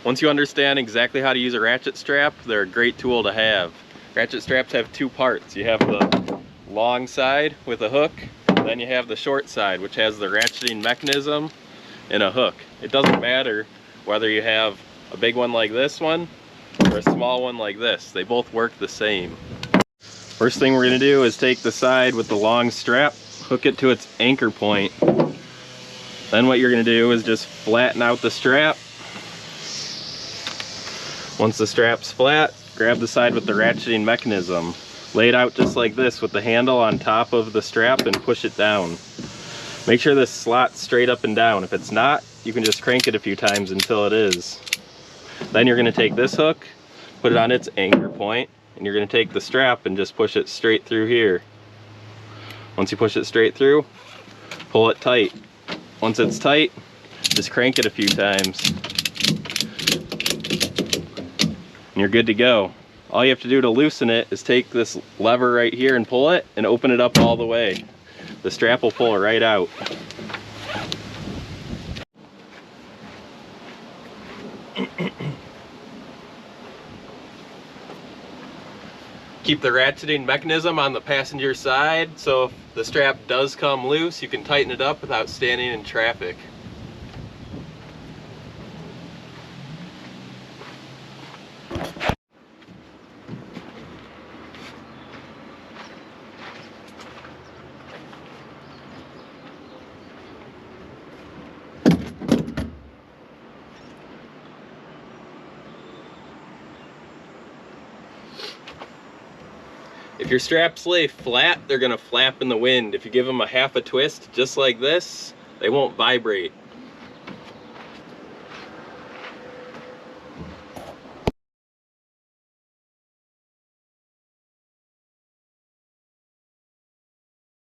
Once you understand exactly how to use a ratchet strap, they're a great tool to have. Ratchet straps have two parts. You have the long side with a hook, then you have the short side, which has the ratcheting mechanism and a hook. It doesn't matter whether you have a big one like this one or a small one like this. They both work the same. First thing we're going to do is take the side with the long strap, hook it to its anchor point. Then what you're going to do is just flatten out the strap. Once the strap's flat, grab the side with the ratcheting mechanism. Lay it out just like this with the handle on top of the strap and push it down. Make sure this slot's straight up and down. If it's not, you can just crank it a few times until it is. Then you're going to take this hook, put it on its anchor point, and you're going to take the strap and just push it straight through here. Once you push it straight through, pull it tight. Once it's tight, just crank it a few times. And you're good to go. All you have to do to loosen it is take this lever right here and pull it and open it up all the way. The strap will pull it right out. Keep the ratcheting mechanism on the passenger side, so if the strap does come loose, you can tighten it up without standing in traffic. If your straps lay flat, they're going to flap in the wind. If you give them a half a twist, just like this, they won't vibrate.